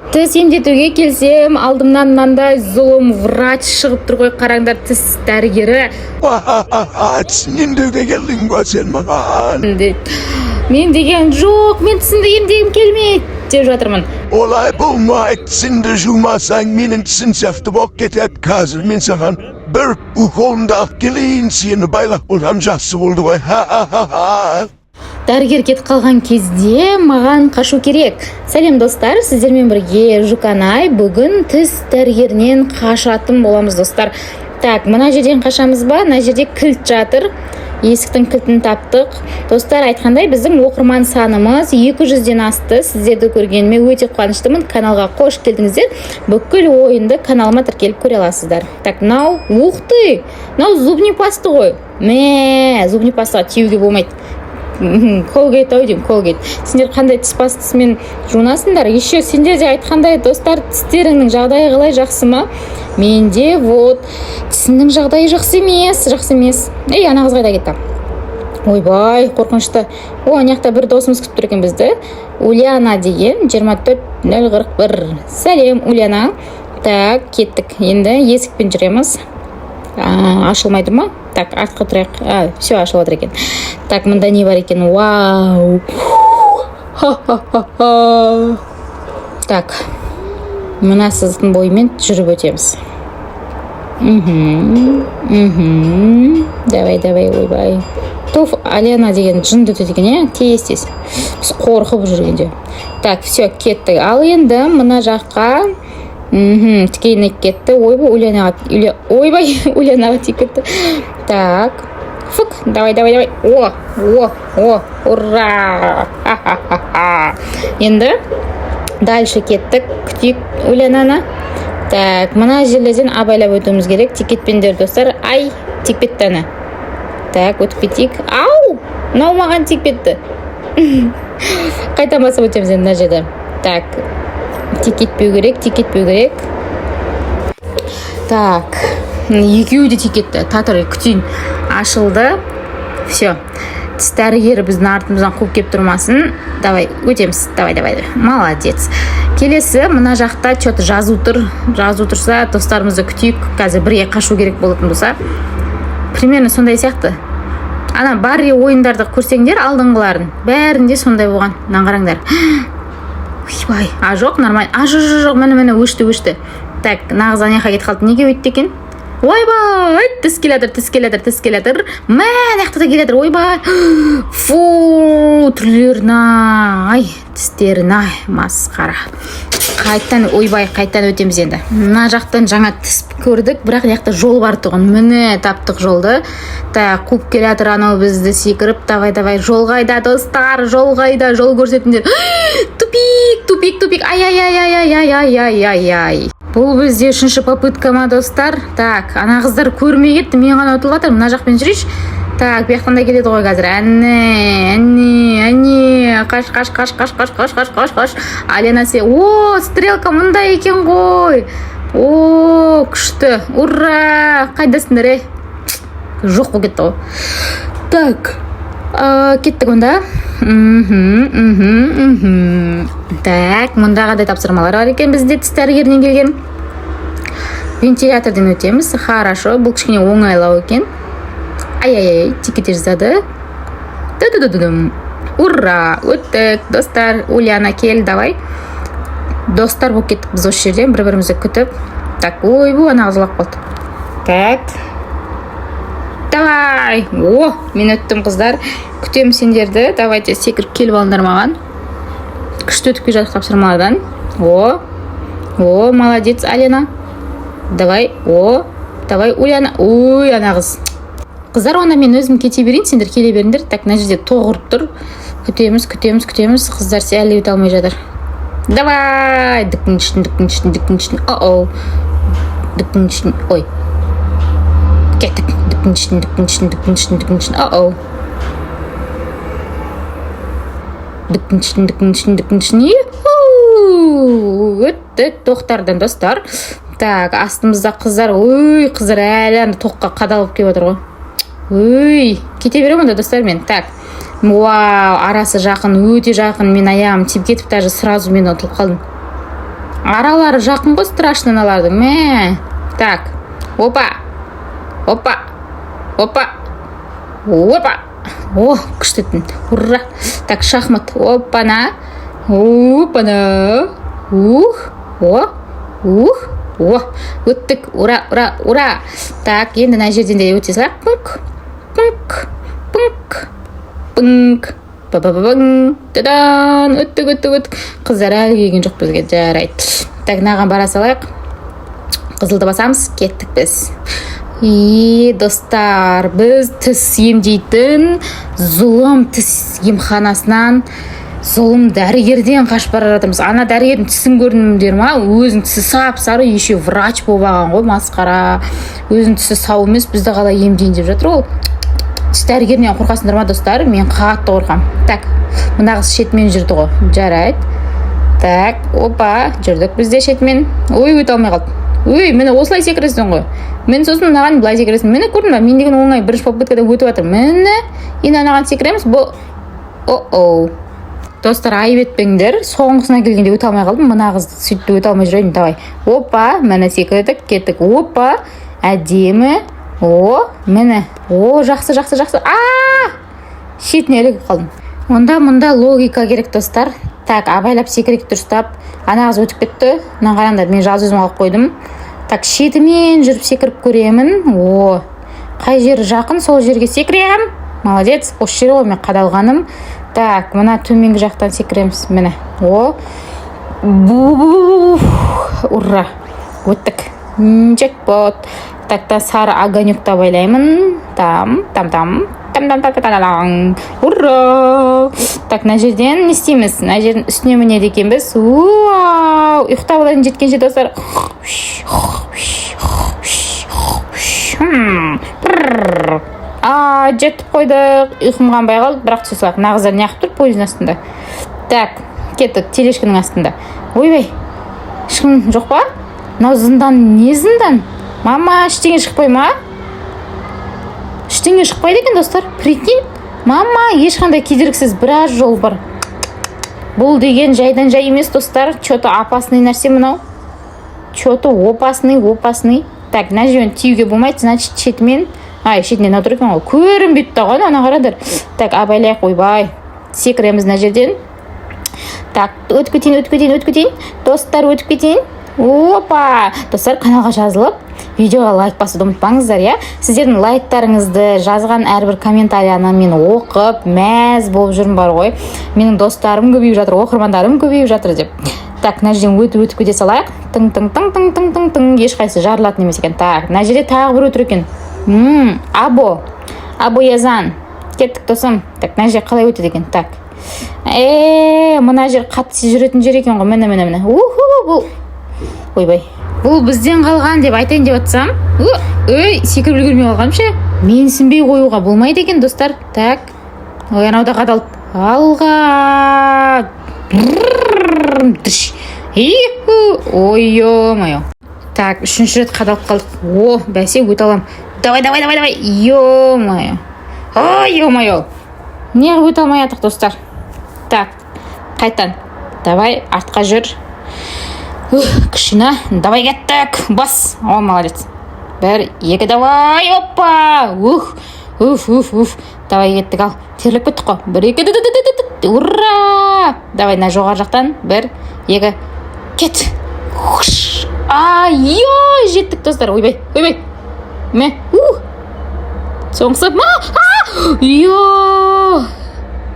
Тіс емдетуге келсем, алдымнан мынандай зұлым врач шығып тұр ғой, қараңдар, тіс дәрігері. Емдеуге келдің ба сен маған? Мен деген жоқ, мен тісімді емдегім келмейді деп жатырмын. Олай болмайды, тісіңді жумасаң менің тісім сияқты болып кетеді. Қазір мен саған бір уколымды алып келейін, сені байлап қойсам жақсы болды ғой. Дәрігер кетіп қалған кезде маған қашу керек. Сәлем достар, сіздермен бірге Жуканай. Бүгін тіс дәрігерінен қашатын боламыз достар. Так, мына жерден қашамыз ба? Мына жерде кілт жатыр. Есіктің кілтін таптық. Достар, айтқандай біздің оқырман санымыз 200-ден асты. Сіздерді көргеніме өте қуаныштымын. Каналға қош келдіңіздер. Бүкіл ойынды каналыма тіркеліп көре аласыздар. Так, мынау, ух ты! Мынау зубный паста ғой. Зубный пастаға тиюге болмайды. Колгейт ау деймін, колгейт. Сендер қандай тіс пастасымен жуынасыңдар? Еще сендер де айтқандай достар, тістеріңнің жағдайы қалай, жақсы ма? Менде вот тісімнің жағдайы жақсы емес. Ана қыз қайда кетті? Ойбай, қорқынышты. Анаяқта бір досымыз күтіп тұр екен бізді. Ульяна деген 24041. Сәлем, Ульяна. Так, кеттік. Енді есікпен жүреміз. Ашылмайды ма? Так, артқа тұрайық. Все, ашылып отыр екен. Так, мында не бар екен? Вау! Так, мына сызықтың бойымен жүріп өтеміз. Давай, ойбай. Тоф, Алена деген жынды өтеді екен, тез. Біз қорқып жүргенде. Так, все, кеттік. Ал енді мына жаққа тікейіне кетті. Ойбай, Ульянаға тиіп кетті. Так, фук, давай. Ура! Енді дальше кеттік, күтейік Ульянаны. Так, мына жерлерден абайлап өтуіміз керек. Тиіп кетпеңдер достар. Ай, тиіп кетті ана. Так, өтіп кетейік. Ау! Мынау маған тиіп кетті. Қайта басып өтеміз енді мына жерде. Так, тиіп кетпеу керек. Так, екеуі де тиіп кетті. Татыр, күтейін. Ашылды. Все. Тіс дәрігері біздің артымыздан қуып кеп тұрмасын. Давай, өтеміз. Давай. Молодец. Келесі, мына жақта что-то жазу тұрса, достарымызды күтейік. Қазір бірге қашу керек болатын болса. Примерно сондай сияқты. Ана Барри ойындарды көрсеңдер, алдыңғыларын. Бәрінде сондай болған. Мынаны қараңдар. Ойбай, жоқ, нормально. Жоқ, міне өшті. Так, нағыз аяққа кетіп қалды. Неге өйтті екен? Ойбай, тіс келатыр. Аяқта да келатыр. Ойбай. Фу, түрлерін тістерін масқара. Қайттан өтеміз енді. Мына жақтан жаңа тіс көрдік, бірақ жақта жол бар тұғын. Міне таптық жолды. Так, қуып келатыр анау бізді секіріп. Давай, жол қайда достар, жол көрсетіңдер. Тупик. Ай. Бұл бізде 3-ші попытка ма достар? Так, ана қыздар көрмей кетті, мен ғана өтіп жатыр. Мына жақпен жүрейші. Так, бұяқтан да келеді ғой қазір. Әне. Қаш. Алена стрелка мұнда екен ғой. Күшті. Ура! Қайдасыңдар, жоқ бұл кетті ғой. Так, кеттік онда. Так, мұнда қандай тапсырмалар бар екен бізде тіс дәрігерінен келген. Вентиляторден өтеміз. Хорошо, бұл кішкене оңайлау екен. Ай, тикет жазады. Ура, өттік, достар. Ульяна кел, давай. Достар болып кеттік біз осы жерден, бір-бірімізді күтіп. Так, ана қызылап қалды. Так. Давай. Мен өттім қыздар. Күтем сендерді. Давайте секіріп келіп алыңдар маған. Күшті өтіп жатық тапсырмалардан. Молодец, Алена. Давай, Ульяна. Ана қыз. Қыздар, онда мен өзім кете берейін, сендер келе беріңдер. Так, мына жерде тоғырып тұр. Күтеміз. Қыздар әлі өте алмай жатыр. Давай. Дікін. Ой. Кеттік. Дікін. Дікін. Өттік тоқтардан достар. Так, астымызда қыздар. Қыздар әлі тоққа қадалып кеп отыр ғой. Кете берем онда достар мен. Так. Вау, арасы жақын, өте жақын. Мен аяғым тиіп кетіп, даже сразу мен ұтылып қалдым. аралары жақын ғой страшно аналардың. Мә. Так. Опа. Опа. Опа. Опа. О, күштетін. Ура. Так, шахмат. Опана. Опана. Ух. О. Ух. О. Өттік. Ура, ура, ура. Так, енді мына жерден де өте салайық. Пунк. Пунк. Пунк. Пунк. Ба-ба-ба-баң. Тадан. Өттік. Қыздар әлі келген жоқ бізге. Жарайды. Так, наған бара салайық. Қызылды басамыз. Кеттік біз. Достар, біз тіс емдейтін зұлым тіс емханасынан зұлым дәрігерден қашып бара жатырмыз. Ана дәрігердің тісін көрдіңдер ма? Өзінің тісі сап-сары, еще врач болып алған ғой, масқара. Өзінің тісі сау емес, бізді қалай емдейін деп жатыр ол. Тіс дәрігерінен қорқасыңдар ма, достар? Мен қатты қорқам. Так, мына қыз шетмен жүрді ғой. Жарайды. Так, опа, жүрдік бізде шетмен. Ой, өте алмай қалды. Ой, мені осылай секіресің ғой. Мен сосын мынаған былай секіресің. Мені көрдің ба? Мен деген оңай бірінші попыткада өтіп жатыр. Мені енді анаған секіреміз. Бұл о-оу. Достар, айып етпеңдер. Соңғысына келгенде өте алмай қалдым. Мына қыз сөйтті өте алмай жүрейін. Давай. Опа, мені секірдік, кеттік. Опа, әдемі. О, мені. О, жақсы. Шетіне ілігіп қалдым. Мұнда логика керек, достар. Так, абайлап секірек дұрыстап. Ана қыз өтіп кетті. Мына қараңдар, мен жалғыз өзім алып қойдым. Так, шетімен жүріп секіріп көремін. О, қай жері жақын, сол жерге секірем. Молодец, осы жері ғой мен қадалғаным. Так, мына төменгі жақтан секіреміз. Міне. О, ура, өттік. Джекпот. Так, сары огонекта байлаймын. Там. Ура! Так, мына жерден не істейміз? Мына жердің үстіне мінеді екенбіз. Уау! Ұйықтап алайын жеткенше, достар. Жетіп қойдық. Ұйқым қанбай қалды, бірақ түсе салайық. Мына қыздар неғып тұр пойыздың астында. Так, кеттік телешкінің астында. Ойбай, ешкім жоқ па? Мынау зындан не зындан? Мама, ештеңе шықпай ма? Ештеңе шықпайды екен, достар. Прикинь, мама, ешқандай кедергісіз біраз жол бар. Бұл деген жайдан жай емес, достар. Чөті опасный нәрсе мынау. Чөті опасный. Так, мына жерден тиюге болмайды, значит, шетімен. Шетінен отыр екен ғой. Көрінбейді тағын, ана қарадар. Так, абайлайық, ойбай. Секіреміз мына жерден. Так, өтіп кетейін. Достар, өтіп кетейін. Опа! Достар, каналға жазылып, видеоға лайк басуды ұмытпаңыздар, я? Сіздердің лайктарыңызды жазған әрбір комментарияны мен оқып, мәз болып жүрмін бар ғой. Менің достарым көбейіп жатыр, оқырмандарым көбейіп жатыр деп. Так, мына жерден өтіп кете салайық. Тың. Ешқайсы жарылатын емес екен. Так, мына жерде тағы бір өтір екен. Або язан. Кеттік, досым. Так, мына жер қалай өтеді екен? Так. Мына жер қатты жүретін жер екен ғой. Міне. Бұл. Ойбай. Бұл бізден қалған деп айтайын деп атсам. Секіріп үлгермей қалғам ше. Мен сінбей қоюға болмайды екен, достар. Так. Анауда қадалып. Алға. Ой-ой-ой. Так, үшінші рет қадалып қалдық. Бәсе өте алам. Давай. Ой-ой-ой. Ой-ой-ой. Неғып өте алмай атық, достар. Так, қайтан. Давай, артқа жүр. Кішіна, давай кеттік. Бас. О, молодец. Бір, екі, давай. Опа. Давай кеттік, ал. Терлік беттік қой. Бір, екі, ура. Давай, на жоғар жақтан. Бір, екі, кет. Жеттік, достар. Ойбай. Мә. Соңғысы.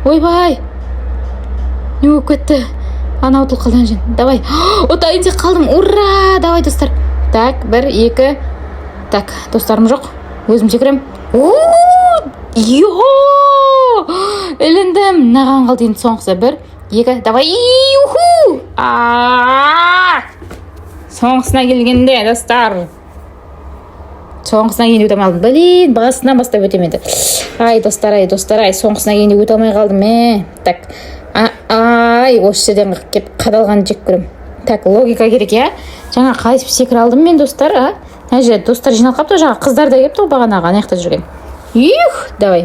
Ойбай. Не болып кетті? Ана ұтыл қалдан жен. Давай. Отайын тек қалдым. Ура! Давай, достар. Так, бір, екі. Так, достарым жоқ. Өзім секірем. Іліндім. Наған қалды енді соңғысы. Бір, екі. Давай. Соңғысына келгенде, достар. Соңғысына келгенде өте алмай қалдым. Бағасынан бастап өтемеді. Достар, соңғысына келгенде өте алмай қалдым. Так. Осы жерден кеп қадалған жек көрем. Так, логика керек, я? Жаңа қайсып секір алдым мен, достар, Мына жерде достар жиналып қапты, жаңа қыздар да кепті бағанағы ана жақта жүрген. Давай.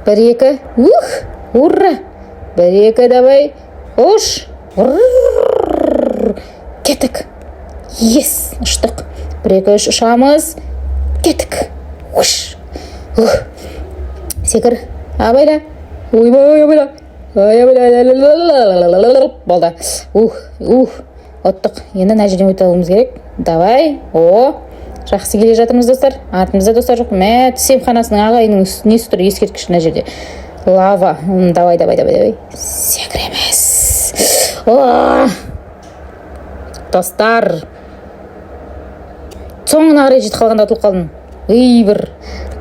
Бір, екі. Ура! Бір, екі, давай. кеттік. Ес, ұштық. 1-2-3 ұшамыз. Кеттік. Уш. Секір. Абайла. Ойбай, абайла. Болды. Оттық. Енді мына жерден өте алуымыз керек. Давай. Жақсы келе жатырмыз, достар. Артымызда достар жоқ. Түс емханасының ағайының несі тұр, ескерткіш мына жерде. Лава. Давай. Секіреміз. Достар. Соңына қарай жетіп қалғанда ұтылып қалдым. Бір.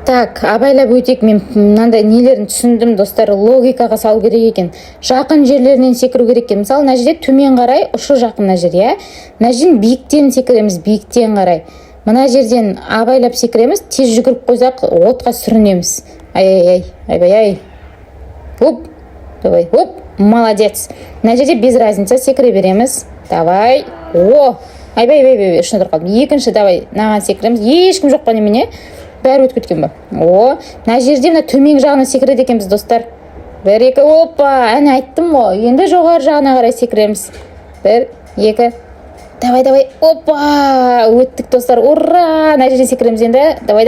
Так, абайлап өтек. Мен мынандай нелерін түсіндім, достар. Логикаға салу керек екен. Жақын жерлерінен секіру керек екен. Мысалы, мына жерде төмен қарай ұшы жақын мына жер, иә. Мына жерден биіктен секіреміз, биіктен қарай. Мына жерден абайлап секіреміз, тез жүгіріп қойсақ, отқа сүрінеміз. Ай. Давай. Молодец. Мына жерде без разница секіре береміз. Давай. Айбай, үшіне тұр қалдым. Екінші, давай, наған секіреміз. Ешкім жоқ па немене? Бәрі өтіп кеткен ба? Мына жерде мына төмен жағына секіреді екенбіз, достар. 1-2, әне айттым ғой. Енді жоғары жағына қарай секіреміз. 1-2. Давай. Өттік, достар. Ура! Мына жерден секіреміз енді. Давай.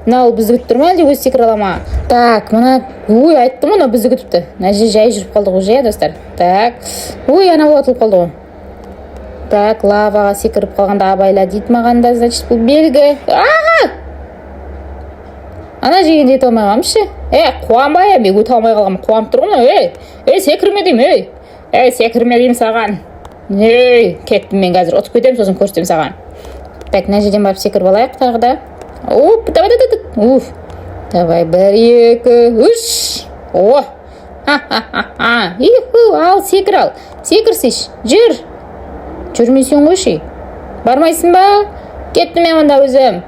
Мынау бізді күтіп тұр ма, әлде өзі секіре ала ма? Так, мына айттым ғой, бізді күтіпті. Мына жерде жай жүріп қалдық уже, достар. Так. Ана болатылып қалды ғой. Так, лаваға секіріп қалғанда абайла дейді мағанда, значит, бұл белгі. Ана жегенде ете алмай қалмшы. Қуанбай, мен өте алмай қалғам, қуанып тұр ғой. Секірме дейм, секірме дейм саған. Кеттім мен қазір, ұтып кетем, сосын көрсетем саған. Так, мына жерден барып секіріп алайық тағы да. Давай, 1-2 3. Ал, секірсеш, жүр. Жүрмейсен қойшы. Бармайсың ба? Кеттім мен онда өзім.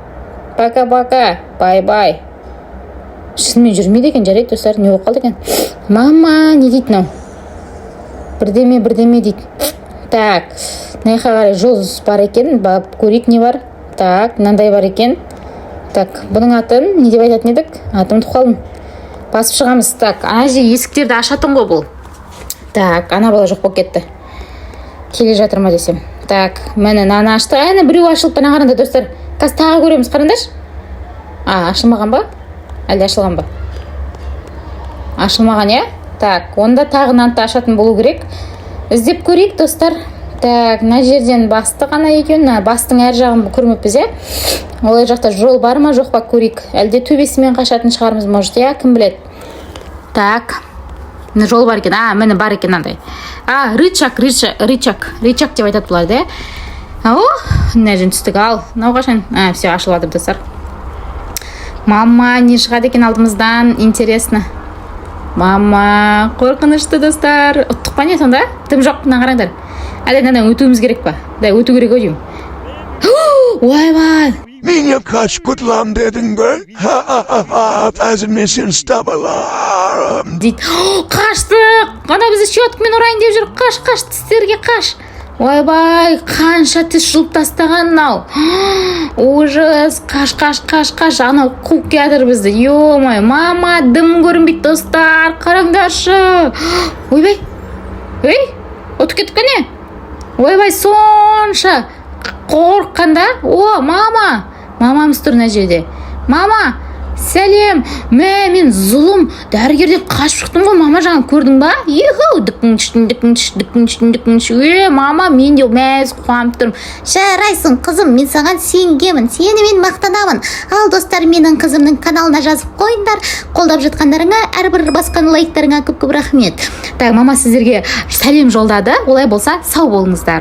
Пока. Бай. Шынымен жүрмейді екен, жарайды, достар, не болып қалды екен? Мама, не дейді мынау? Бірдеме дейді. Так, мына жаққа қарай жол бар екен, көрейік не бар. Так, мынандай бар екен. Так, бұның атын не деп айтатын едік? Атым тұқалым. Басып шығамыз. Так, ана жерде есіктерді ашатын ғой бұл. Так, ана бала жоқ болып кетті. Келе жатыр ма десем. Так, мені наны ашты. Әне біреу ашылып бана қараңдар, достар. Қазір тағы көреміз, қараңдар. Ашылмаған ба? Әлде ашылған ба? Ашылмаған, иә? Так, онда тағы нанты ашатын болу керек. Іздеп көрейік, достар. Так, мына жерден басты ғана екен. Бастың әр жағын көрмеппіз, иә? Олай жақта жол бар ма, жоқ па көрейік. Әлде төбесімен қашатын шығарымыз, может, иә? Кім біледі? Так. Жол бар екен. Мені бар екен андай. Рычаг деп айтады бұларды, иә? Мына жерден түстік, ал. Мынау қашан? Все, ашылады, достар. Мама, не шығады екен алдымыздан? Интересно. Мама, қорқынышты, достар. Ұттық па не сонда? Тым жоқ, мына қараңдар. Әлде мынадан өтуіміз керек па? Өту керек өдеймін. Ойбай. Меня kaç kutlam dedin be? Әзір мен сені стабаларым. Дейді. Қаштық! Ана бізді щеткамен ұрайын деп жүр. Қаш, тістерге қаш. Ойбай, қанша тіс жұлып тастаған мынау. Ужас, қаш. Анау қуып келатыр бізді. Ё-май, мама, дым көрінбейді, достар. Қараңдаршы. Ойбай. Отып кеттік қане? Ойбай, сонша қорққанда. Мамамыз тұр мына жерде. Мама, сәлем. Мен зұлым дәрігерден қашып шықтым ғой, мама, жаңа көрдің ба? Діккінші. Мама, мен де мәз қуанып тұрмын. Жарайсың, қызым, мен саған сенгемін, сені мен мақтанамын. Ал, достар, менің қызымның каналына жазып қойыңдар. Қолдап жатқандарыңа, әрбір басқан лайктарыңа көп рахмет. Так, мама сіздерге сәлем жолдады. Олай болса, сау болыңыздар.